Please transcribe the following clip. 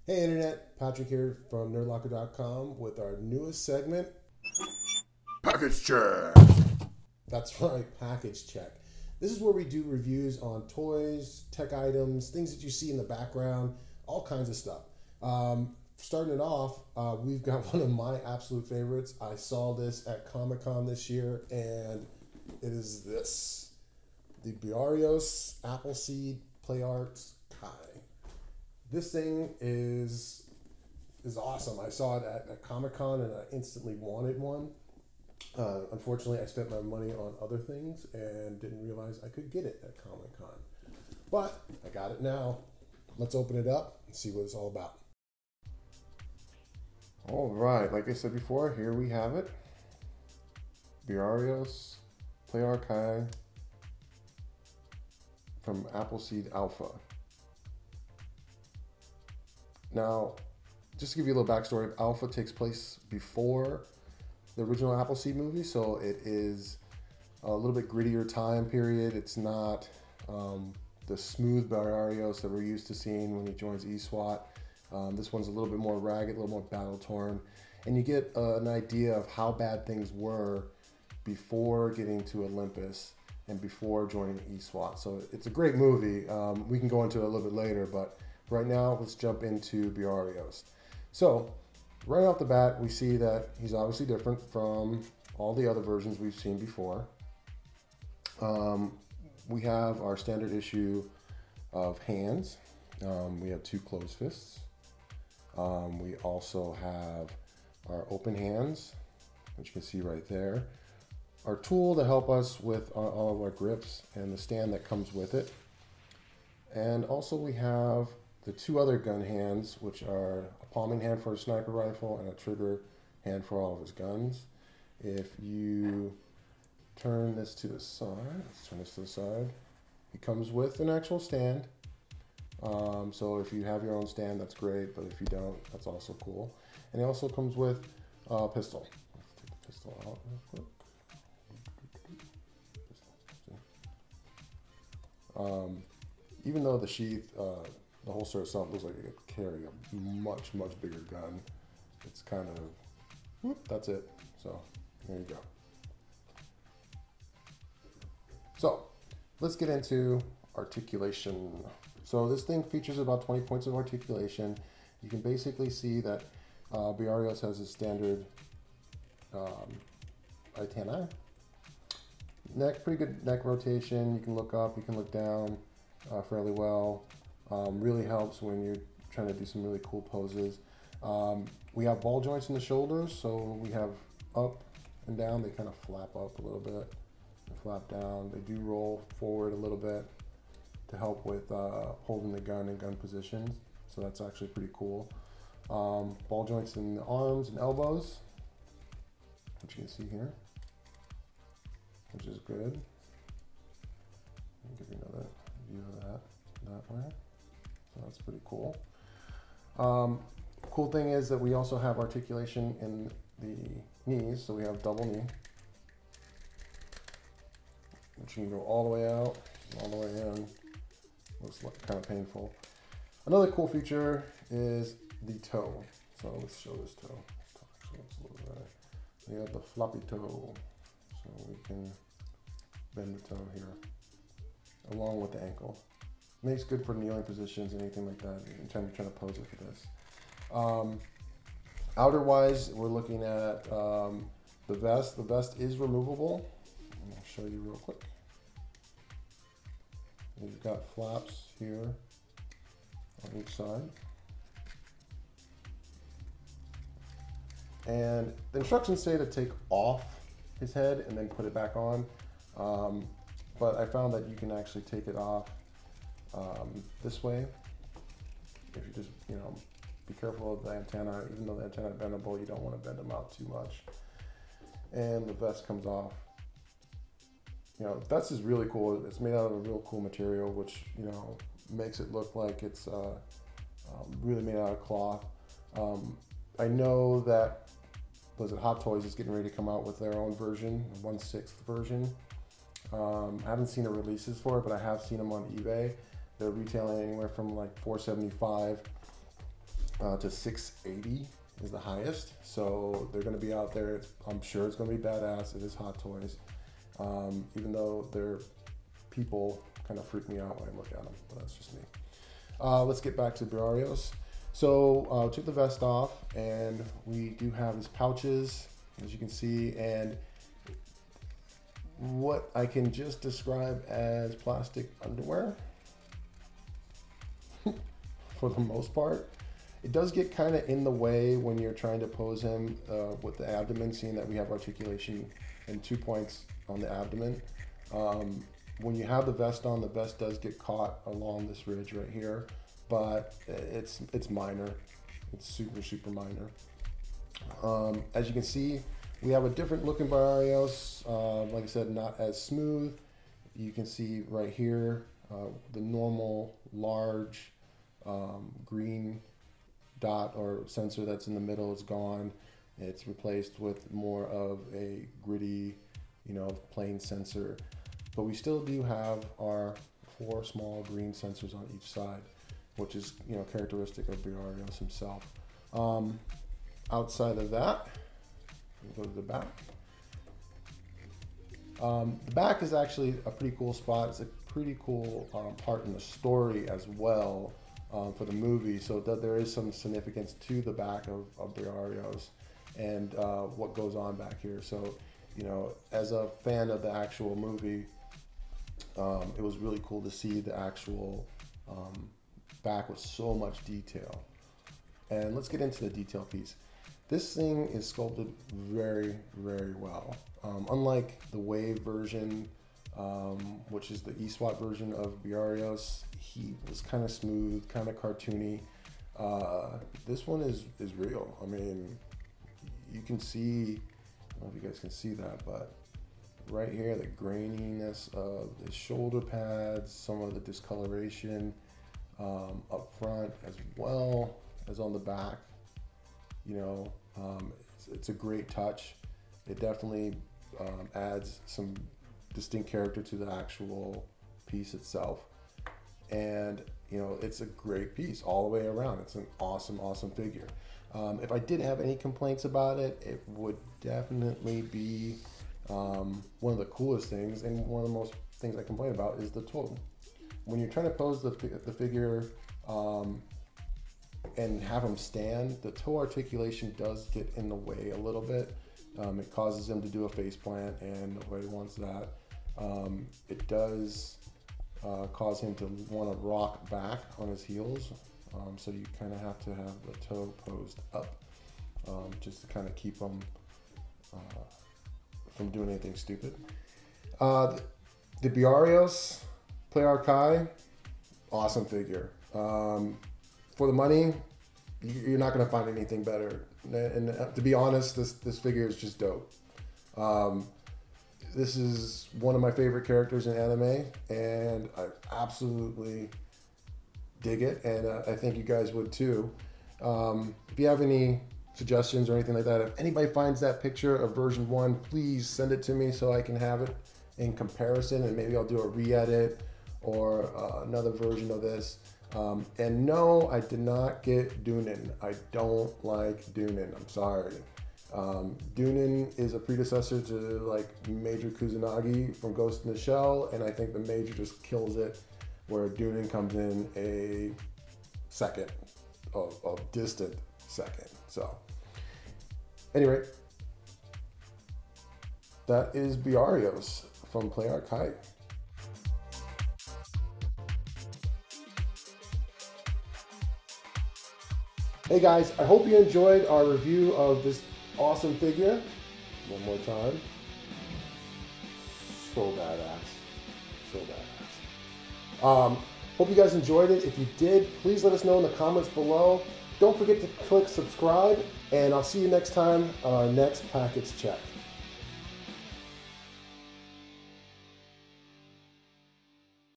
Hey Internet, Patrick here from nerdlocker.com with our newest segment, Package check. that's right, Package Check. This is where we do reviews on toys, tech items, things that you see in the background, all kinds of stuff. Starting it off, we've got one of my absolute favorites. I saw this at Comic-Con this year, and it is this. The Briareos AppleSeed PlayArts Kai. This thing is awesome. I saw it at Comic-Con and I instantly wanted one. Unfortunately, I spent my money on other things and didn't realize I could get it at Comic-Con. But I got it now. Let's open it up and see what it's all about. All right, like I said before, here we have it. Briareos PlayArts Kai from AppleSeed Alpha. Now, just to give you a little backstory, Alpha takes place before the original Appleseed movie, so it is a little bit grittier time period. It's not the smooth Briareos that we're used to seeing when he joins eSWAT. This one's a little bit more ragged, a little more battle-torn, and you get an idea of how bad things were before getting to Olympus and before joining eSWAT. So it's a great movie. We can go into it a little bit later, but right now, let's jump into Briareos. So, right off the bat, we see that he's obviously different from all the other versions we've seen before. We have our standard issue of hands. We have two closed fists. We also have our open hands, which you can see right there. Our tool to help us with all of our grips and the stand that comes with it. And also we have the two other gun hands, which are a palming hand for a sniper rifle and a trigger hand for all of his guns. If you turn this to the side, let's turn this to the side, he comes with an actual stand. So if you have your own stand, that's great, but if you don't, that's also cool. And he also comes with a pistol. Let's take the pistol out real quick. Even though the sheath, the holster itself looks like it could carry a much, much bigger gun, it's kind of, whoop, that's it. So there you go. So let's get into articulation. So this thing features about 20 points of articulation. You can basically see that Briareos has a standard antennae. Neck, pretty good neck rotation. You can look up, you can look down fairly well. Really helps when you're trying to do some really cool poses. We have ball joints in the shoulders, so we have up and down. They kind of flap up a little bit and flap down. They do roll forward a little bit to help with holding the gun in gun positions, so that's actually pretty cool. Ball joints in the arms and elbows, which you can see here, which is good. I'll give you another view of that way. So that's pretty cool. Cool thing is that we also have articulation in the knees, so we have double knee, which you can go all the way out, all the way in. Looks like kind of painful. Another cool feature is the toe. So let's show this toe. This toe actually looks a little better. We have the floppy toe, so we can bend the toe here, along with the ankle. Makes good for kneeling positions, anything like that, anytime you're trying to pose it for this. Outer-wise, we're looking at the vest. The vest is removable. I'll show you real quick. You've got flaps here on each side. And the instructions say to take off his head and then put it back on. But I found that you can actually take it off this way. If you just, be careful of the antenna. Even though the antenna is bendable, you don't want to bend them out too much. And the vest comes off. The vest is really cool. It's made out of a real cool material, which, makes it look like it's really made out of cloth. I know that, Hot Toys is getting ready to come out with their own version, 1/6 version. I haven't seen the releases for it, but I have seen them on eBay. They're retailing anywhere from like $4.75 to 680 is the highest. So they're going to be out there. I'm sure it's going to be badass. It is Hot Toys. Even though their people kind of freak me out when I look at them, but that's just me. Let's get back to Briareos. So took the vest off, and we do have his pouches, as you can see, and what I can just describe as plastic underwear for the most part. It does get kind of in the way when you're trying to pose him with the abdomen, seeing that we have articulation and 2 points on the abdomen. When you have the vest on, the vest does get caught along this ridge right here, but it's minor. It's super minor. As you can see, we have a different looking Briareos. Like I said, not as smooth. You can see right here, the normal large green dot or sensor that's in the middle is gone. It's replaced with more of a gritty, plain sensor. But we still do have our 4 small green sensors on each side, which is characteristic of Briareos himself. Outside of that, we'll go to the back. The back is actually a pretty cool spot. It's a pretty cool part in the story as well for the movie, so that there is some significance to the back of Briareos and what goes on back here. So, as a fan of the actual movie, it was really cool to see the actual back with so much detail. And let's get into the detail piece. This thing is sculpted very well. Unlike the Wave version, which is the eSWAT version of Briareos, he was kind of smooth, kind of cartoony. This one is real. I mean, you can see, I don't know if you guys can see that, but right here, the graininess of the shoulder pads, some of the discoloration up front as well as on the back. It's a great touch. It definitely adds some distinct character to the actual piece itself. And, it's a great piece all the way around. It's an awesome figure. If I did have any complaints about it, it would definitely be one of the coolest things, and one of the most things I complain about is the toe. When you're trying to pose the figure and have him stand, the toe articulation does get in the way a little bit. It causes him to do a face plant, and nobody wants that. It does cause him to want to rock back on his heels, so you kind of have to have the toe posed up just to kind of keep him from doing anything stupid. The Briareos Player Kai, awesome figure. For the money, you're not going to find anything better. And to be honest, this figure is just dope. This is one of my favorite characters in anime, and I absolutely dig it, and I think you guys would too. If you have any suggestions or anything like that, if anybody finds that picture of version 1, please send it to me so I can have it in comparison, and maybe I'll do a re-edit or another version of this. And no, I did not get Dunin. I don't like Dunin. I'm sorry. Dunin is a predecessor to like Major Kusanagi from Ghost in the Shell, and I think the Major just kills it, where Dunin comes in a second, a distant second. So, anyway, that is Briareos from Play Archive. Hey guys, I hope you enjoyed our review of this awesome figure. One more time. So badass. So badass. Hope you guys enjoyed it. If you did, please let us know in the comments below. Don't forget to click subscribe, and I'll see you next time on our next package check.